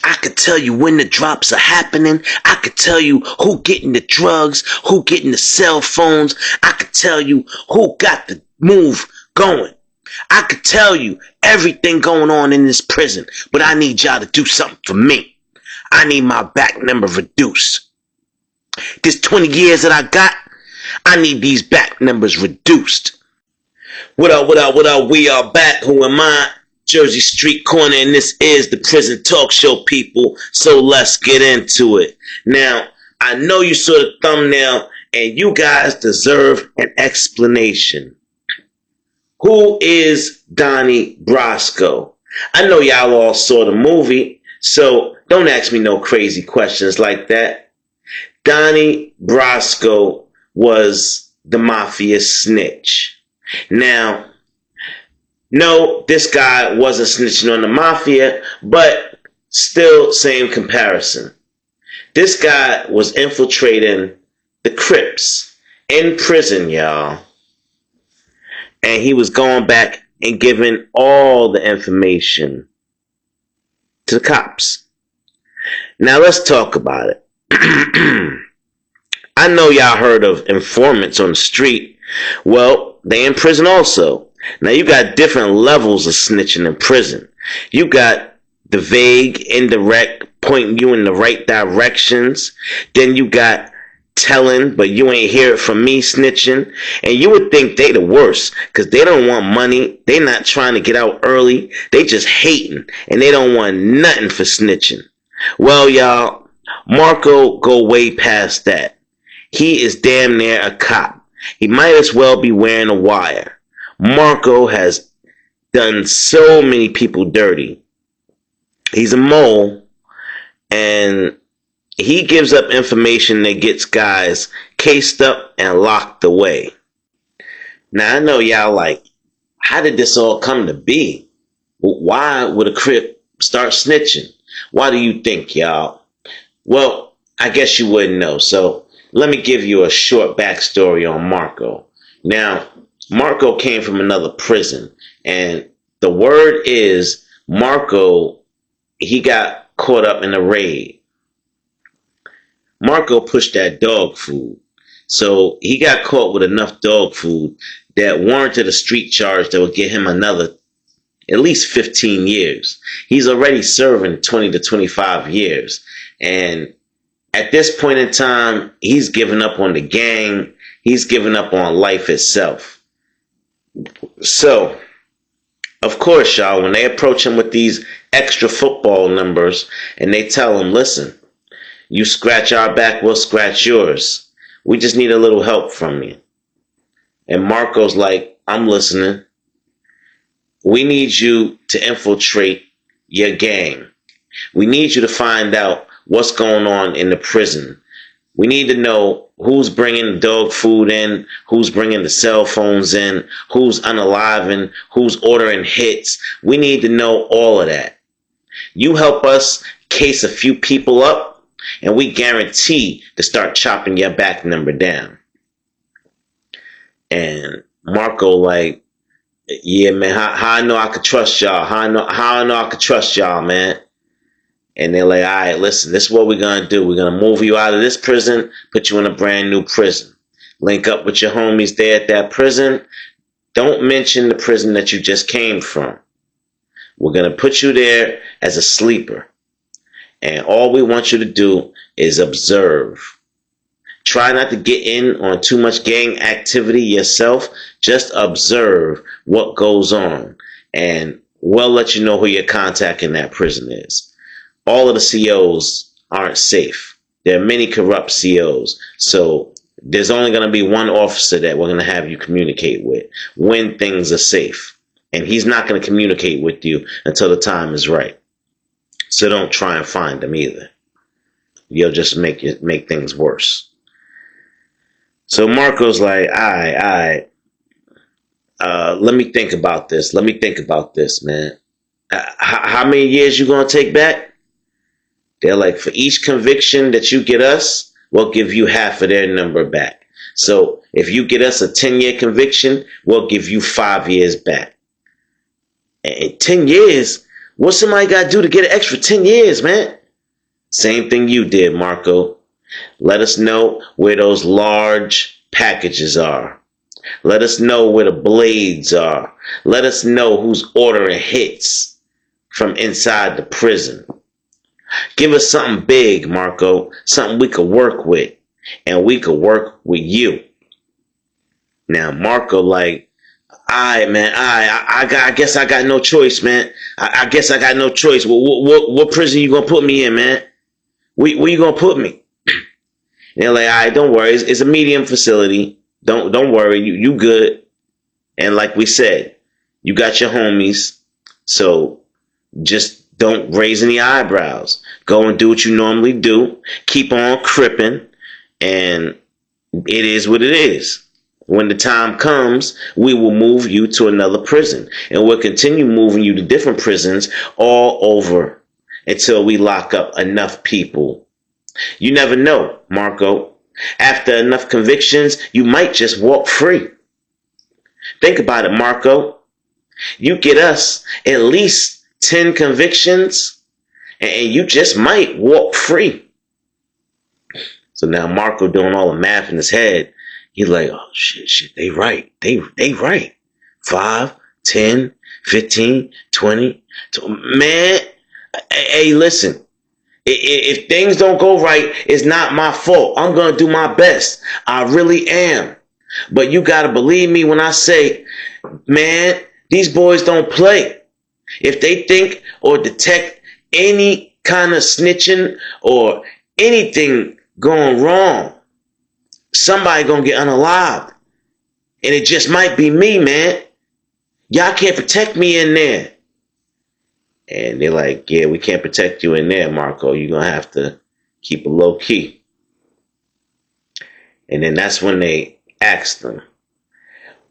I could tell you when the drops are happening. I could tell you who getting the drugs, who getting the cell phones. I could tell you who got the move going. I could tell you everything going on in this prison, but I need y'all to do something for me. I need my back number reduced. This 20 years that I got, I need these back numbers reduced. What up, what up, what up? We are back. Who am I? Jersey Street Corner, and this is the Prison Talk Show, people. So let's get into it. Now, I know you saw the thumbnail, and you guys deserve an explanation. Who is Donnie Brasco? I know y'all all saw the movie, so don't ask me no crazy questions like that. Donnie Brasco was the mafia snitch. Now, no, this guy wasn't snitching on the mafia, but still same comparison. This guy was infiltrating the Crips in prison, y'all. And he was going back and giving all the information to the cops. Now let's talk about it. I know y'all heard of informants on the street. Well, they in prison also. Now you got different levels of snitching in prison. You got the vague, indirect, pointing you in the right directions. Then you got telling, but you ain't hear it from me snitching. And you would think they the worst, because they don't want money. They not trying to get out early. They just hating, and they don't want nothing for snitching. Well, y'all, Marco go way past that. He is damn near a cop. He might as well be wearing a wire. Marco has done so many people dirty. He's a mole, and he gives up information that gets guys cased up and locked away. Now, I know y'all like, how did this all come to be? Why would a Crip start snitching? Why do you think, y'all? Well, I guess you wouldn't know, so let me give you a short backstory on Marco. Now, Marco came from another prison, and the word is Marco, he got caught up in a raid. Marco pushed that dog food, so he got caught with enough dog food that warranted a street charge that would get him another at least 15 years. He's already serving 20 to 25 years, and at this point in time, he's given up on the gang. He's given up on life itself. So, of course, y'all, when they approach him with these extra football numbers and they tell him, listen, you scratch our back, we'll scratch yours. We just need a little help from you. And Marco's like, I'm listening. We need you to infiltrate your gang. We need you to find out what's going on in the prison. We need to know who's bringing dog food in, who's bringing the cell phones in, who's unaliving, who's ordering hits. We need to know all of that. You help us case a few people up, and we guarantee to start chopping your back number down. And Marco like, yeah, man, how I know I could trust y'all? How I know I could trust y'all, man? And they're like, all right, listen, this is what we're going to do. We're going to move you out of this prison, put you in a brand new prison. Link up with your homies there at that prison. Don't mention the prison that you just came from. We're going to put you there as a sleeper. And all we want you to do is observe. Try not to get in on too much gang activity yourself. Just observe what goes on. And we'll let you know who your contact in that prison is. All of the COs aren't safe. There are many corrupt COs. So there's only going to be one officer that we're going to have you communicate with when things are safe. And he's not going to communicate with you until the time is right. So don't try and find him either. You'll just make things worse. So Marco's like, all right. Let me think about this. Man. How many years you going to take back? They're like, for each conviction that you get us, we'll give you half of their number back. So if you get us a 10-year conviction, we'll give you 5 years back. And 10 years? What somebody got to do to get an extra 10 years, man? Same thing you did, Marco. Let us know where those large packages are. Let us know where the blades are. Let us know who's ordering hits from inside the prison. Give us something big, Marco. Something we could work with. And we could work with you. Now, Marco, like, all right, man. I guess I got no choice, man. I guess I got no choice. What prison you gonna put me in, man? Where you gonna put me? And they're like, all right, don't worry. It's a medium facility. Don't worry. You good. And like we said, you got your homies. So just don't raise any eyebrows. Go and do what you normally do. Keep on cripping. And it is what it is. When the time comes, we will move you to another prison. And we'll continue moving you to different prisons all over until we lock up enough people. You never know, Marco. After enough convictions, you might just walk free. Think about it, Marco. You get us at least 10 convictions, and you just might walk free. So now Marco doing all the math in his head. He's like, oh, shit, they right. They right. 5, 10, 15, 20. Man, hey, listen. If things don't go right, it's not my fault. I'm going to do my best. I really am. But you got to believe me when I say, man, these boys don't play. If they think or detect any kind of snitching or anything going wrong, somebody going to get unalived. And it just might be me, man. Y'all can't protect me in there. And they're like, yeah, we can't protect you in there, Marco. You're going to have to keep it low key. And then that's when they asked them,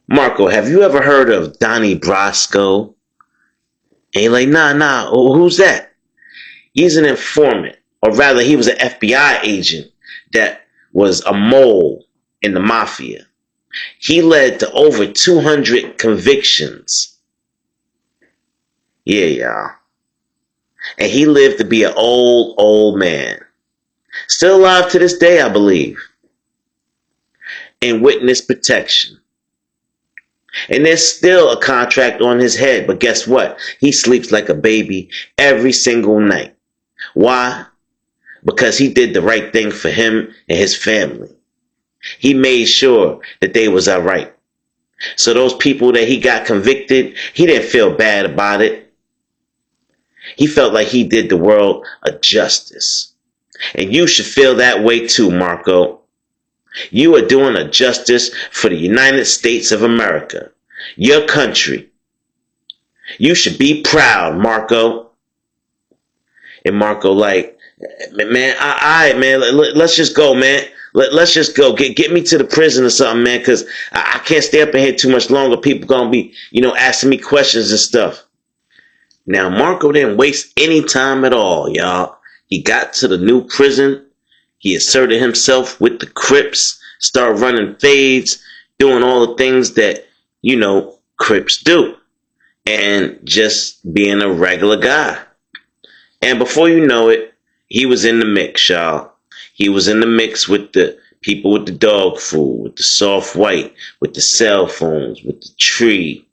Marco, have you ever heard of Donnie Brasco? And he's like, nah. Who's that? He's an informant. Or rather, he was an FBI agent that was a mole in the mafia. He led to over 200 convictions. Yeah, y'all. And he lived to be an old man. Still alive to this day, I believe. In witness protection. And there's still a contract on his head. But guess what? He sleeps like a baby every single night. Why? Because he did the right thing for him and his family. He made sure that they was all right. So those people that he got convicted, he didn't feel bad about it. He felt like he did the world a justice. And you should feel that way too, Marco. You are doing a justice for the United States of America, your country. You should be proud, Marco. And Marco like, man, all right, man, let's just go, man. Let's just go. Get me to the prison or something, man, because I can't stay up in here too much longer. People going to be, asking me questions and stuff. Now, Marco didn't waste any time at all, y'all. He got to the new prison. He asserted himself with the Crips, started running fades, doing all the things that, Crips do. And just being a regular guy. And before you know it, he was in the mix, y'all. He was in the mix with the people with the dog food, with the soft white, with the cell phones, with the tree.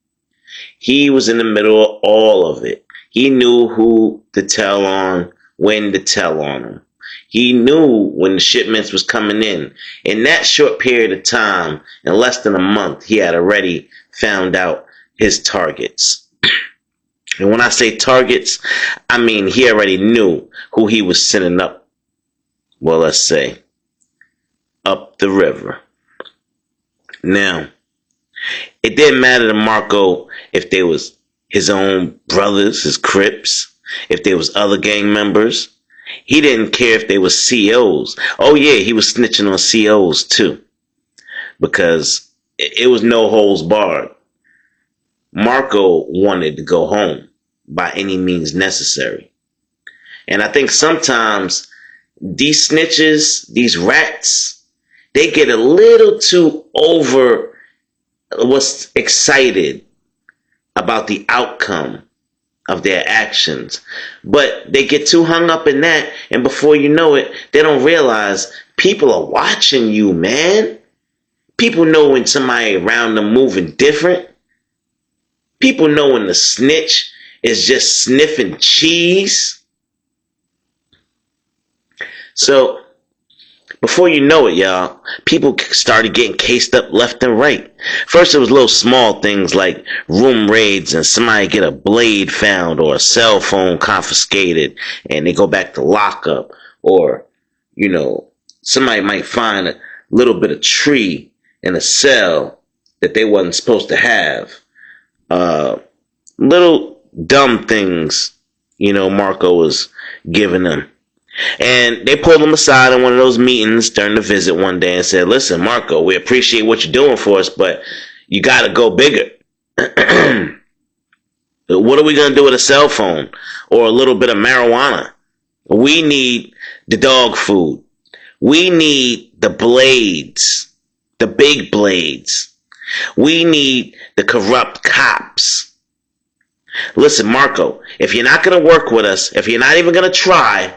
He was in the middle of all of it. He knew who to tell on, when to tell on him. He knew when the shipments was coming in. In that short period of time, in less than a month, he had already found out his targets. And when I say targets, I mean he already knew who he was sending up. Well, let's say, up the river. Now, it didn't matter to Marco if they was his own brothers, his Crips, if there was other gang members. He didn't care if they were COs. Oh yeah, he was snitching on COs too. Because it was no holds barred. Marco wanted to go home by any means necessary. And I think sometimes these snitches, these rats, they get a little too what's excited about the outcome of their actions. But they get too hung up in that, and before you know it, they don't realize people are watching you, man. People know when somebody around them moving different. People know when the snitch is just sniffing cheese. So, before you know it, y'all, people started getting cased up left and right. First, it was little small things like room raids and somebody get a blade found or a cell phone confiscated and they go back to lockup. Or, somebody might find a little bit of tree in a cell that they wasn't supposed to have. Little dumb things, Marco was giving them. And they pulled him aside in one of those meetings during the visit one day and said, listen, Marco, we appreciate what you're doing for us, but you got to go bigger. What are we going to do with a cell phone or a little bit of marijuana? We need the dog food. We need the blades, the big blades. We need the corrupt cops. Listen, Marco, if you're not going to work with us, if you're not even going to try,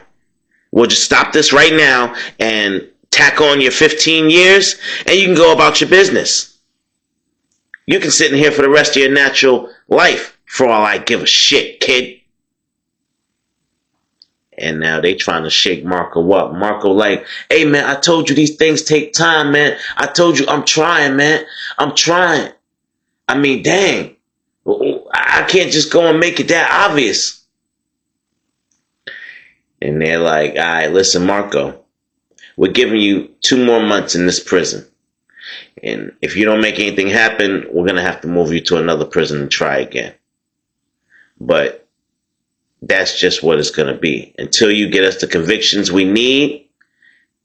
we'll just stop this right now and tack on your 15 years and you can go about your business. You can sit in here for the rest of your natural life for all I give a shit, kid. And now they trying to shake Marco up. Marco like, hey man, I told you these things take time, man. I told you I'm trying, man. I'm trying. I mean, dang. I can't just go and make it that obvious. And they're like, all right, listen, Marco, we're giving you 2 more months in this prison. And if you don't make anything happen, we're going to have to move you to another prison and try again. But that's just what it's going to be. Until you get us the convictions we need,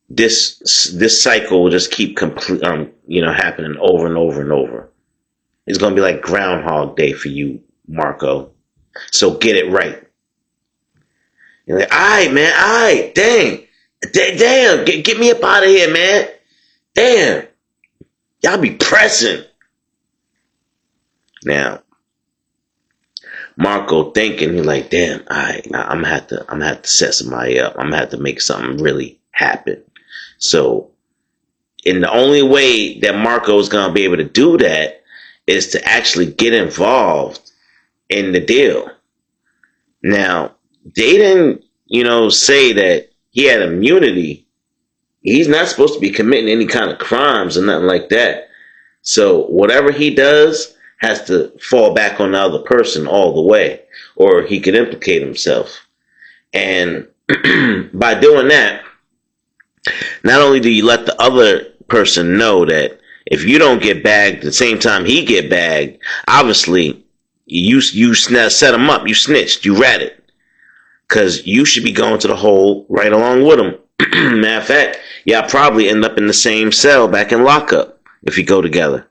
this cycle will just keep happening over and over and over. It's going to be like Groundhog Day for you, Marco. So get it right. You're like, all right, man, all right, damn, get me up out of here, man. Damn, y'all be pressing. Now, Marco thinking, he's like, damn, all right, I'm gonna have to set somebody up. I'm gonna have to make something really happen. So, and the only way that Marco is gonna be able to do that is to actually get involved in the deal. Now, they didn't, say that he had immunity. He's not supposed to be committing any kind of crimes or nothing like that. So whatever he does has to fall back on the other person all the way, or he could implicate himself. And by doing that, not only do you let the other person know that if you don't get bagged at the same time he get bagged, obviously you set him up, you snitched, you ratted. Because you should be going to the hole right along with him. Matter of fact, y'all probably end up in the same cell back in lockup if you go together.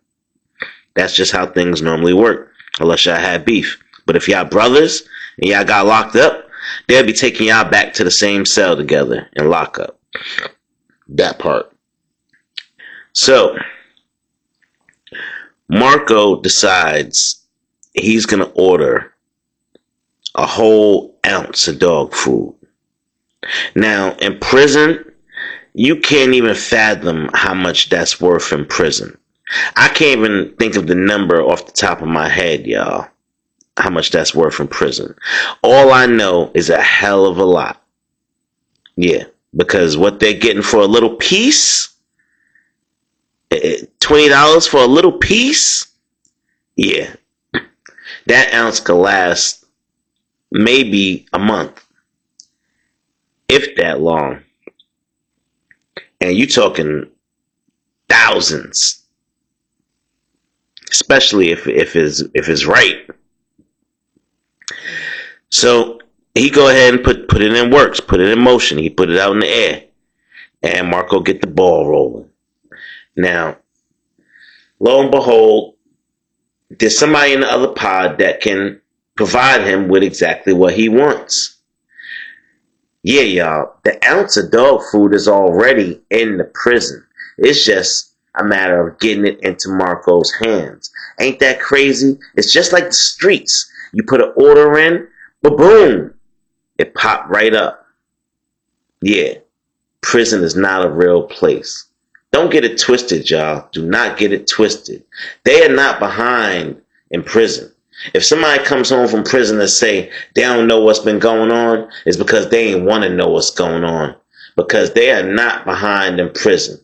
That's just how things normally work, unless y'all had beef. But if y'all brothers and y'all got locked up, they'll be taking y'all back to the same cell together in lockup. That part. So, Marco decides he's going to order a whole ounce of dog food. Now, in prison, you can't even fathom how much that's worth in prison. I can't even think of the number off the top of my head, y'all, how much that's worth in prison. All I know is a hell of a lot. Yeah, because what they're getting for a little piece, $20 for a little piece, yeah, that ounce could last maybe a month, if that long. And you talking thousands, especially if it's right. So he go ahead and put it in works, put it in motion. He put it out in the air, and Marco get the ball rolling. Now, lo and behold, there's somebody in the other pod that can provide him with exactly what he wants. Yeah, y'all, the ounce of dog food is already in the prison. It's just a matter of getting it into Marco's hands. Ain't that crazy? It's just like the streets. You put an order in, But boom, it popped right up. Yeah, prison is not a real place. Don't get it twisted, y'all. Do not get it twisted. They are not behind in prison. If somebody comes home from prison and say they don't know what's been going on, it's because they ain't want to know what's going on. Because they are not behind in prison.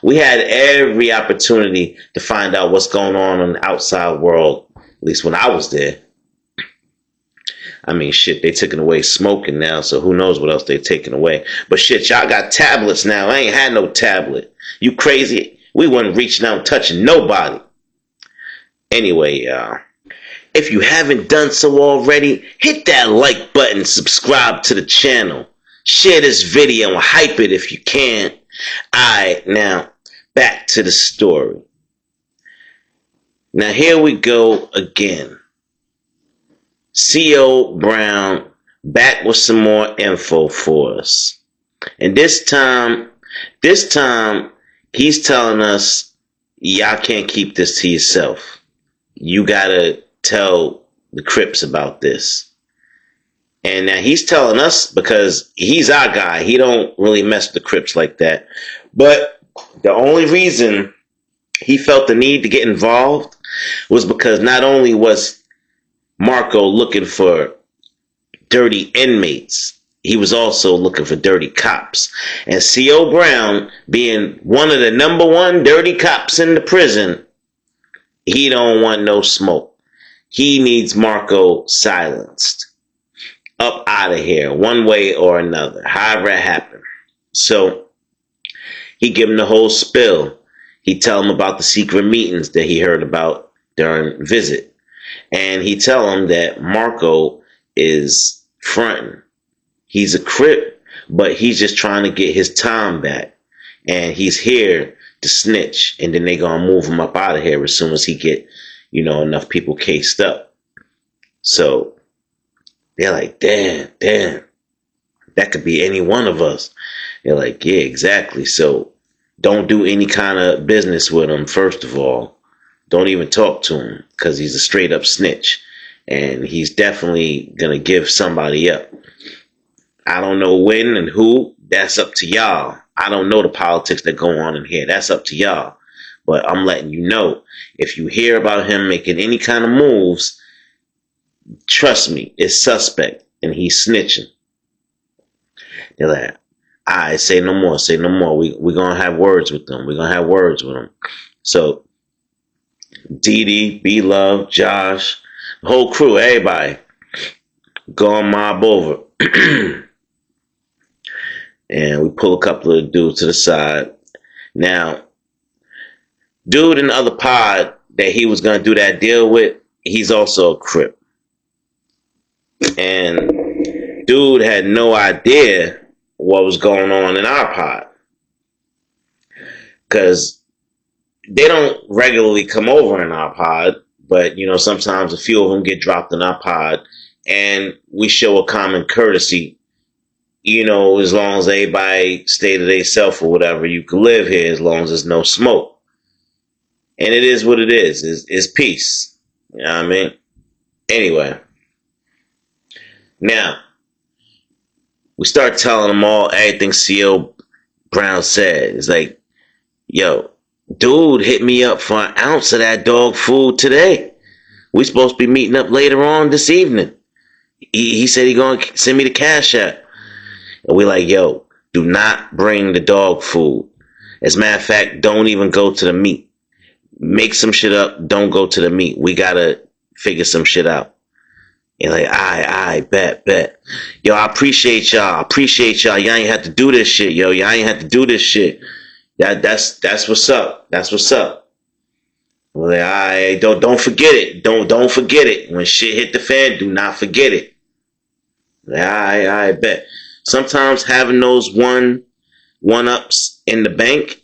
We had every opportunity to find out what's going on in the outside world, at least when I was there. I mean, shit, they taking away smoking now, so who knows what else they taking away. But shit, y'all got tablets now. I ain't had no tablet. You crazy? We wasn't reaching out and touching nobody. Anyway, y'all, if you haven't done so already, hit that like button, subscribe to the channel, share this video, and hype it if you can. Alright, now, back to the story. Now, here we go again. C.O. Brown back with some more info for us. And this time, he's telling us, y'all can't keep this to yourself. You gotta tell the Crips about this. And now he's telling us because he's our guy. He don't really mess with the Crips like that. But the only reason he felt the need to get involved was because not only was Marco looking for dirty inmates, he was also looking for dirty cops. And C.O. Brown, being one of the number one dirty cops in the prison, he don't want no smoke. He needs Marco silenced. Up out of here, one way or another, however it happened. So he give him the whole spill. He tell him about the secret meetings that he heard about during visit. And he tell him that Marco is fronting. He's a Crip, but he's just trying to get his time back. And he's here to snitch. And then they gonna move him up out of here as soon as he get, enough people cased up. So they're like, damn, that could be any one of us. They're like, yeah, exactly. So don't do any kind of business with him, first of all. Don't even talk to him because he's a straight up snitch. And he's definitely going to give somebody up. I don't know when and who. That's up to y'all. I don't know the politics that go on in here. That's up to y'all. But I'm letting you know, if you hear about him making any kind of moves, trust me, it's suspect, and he's snitching. They're like, all right, say no more. We're going to have words with them. So, Dee, B-Love, Josh, the whole crew, everybody, go and mob over. And we pull a couple of the dudes to the side. Now, dude in the other pod that he was going to do that deal with, he's also a Crip. And dude had no idea what was going on in our pod. Because they don't regularly come over in our pod, but, sometimes a few of them get dropped in our pod, and we show a common courtesy, as long as everybody stay to themselves or whatever, you can live here as long as there's no smoke. And it is what it is. It's peace. You know what I mean? Anyway. Now, we start telling them everything C.O. Brown said. It's like, yo, dude hit me up for an ounce of that dog food today. We supposed to be meeting up later on this evening. He said he going to send me the cash app. And we like, yo, do not bring the dog food. As a matter of fact, don't even go to the meet. Make some shit up. Don't go to the meet. We got to figure some shit out. And like, I bet. Yo, I appreciate y'all. Y'all ain't have to do this shit, yo. Y'all ain't have to do this shit. That's what's up. Well, like, don't forget it. Don't forget it. When shit hit the fan, do not forget it. Like, I bet. Sometimes having those one-ups in the bank,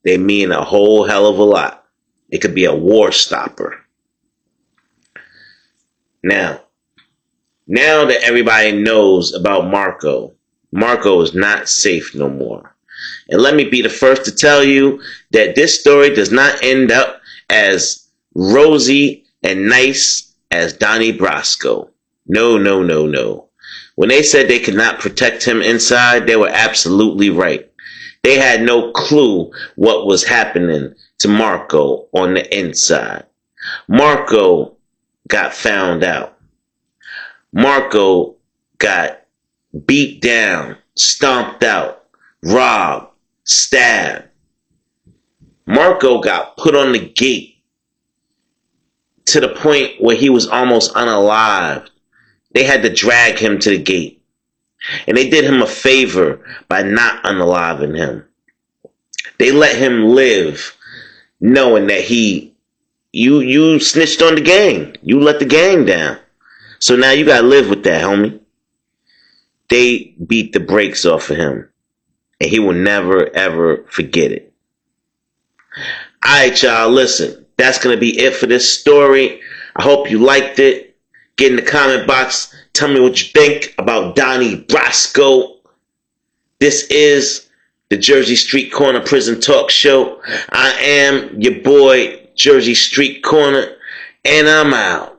they mean a whole hell of a lot. It could be a war stopper. Now that everybody knows about Marco is not safe no more. And let me be the first to tell you that this story does not end up as rosy and nice as Donnie Brasco. No, no, no, no. When they said they could not protect him inside, they were absolutely right. They had no clue what was happening to Marco on the inside. Marco got found out. Marco got beat down, stomped out, robbed, stabbed. Marco got put on the gate to the point where he was almost unalived. They had to drag him to the gate. And they did him a favor by not unaliving him. They let him live knowing that you snitched on the gang. You let the gang down. So now you gotta live with that, homie. They beat the brakes off of him. And he will never, ever forget it. Alright, y'all, listen. That's gonna be it for this story. I hope you liked it. Get in the comment box. Tell me what you think about Donnie Brasco. This is the Jersey Street Corner Prison Talk Show. I am your boy, Jersey Street Corner, and I'm out.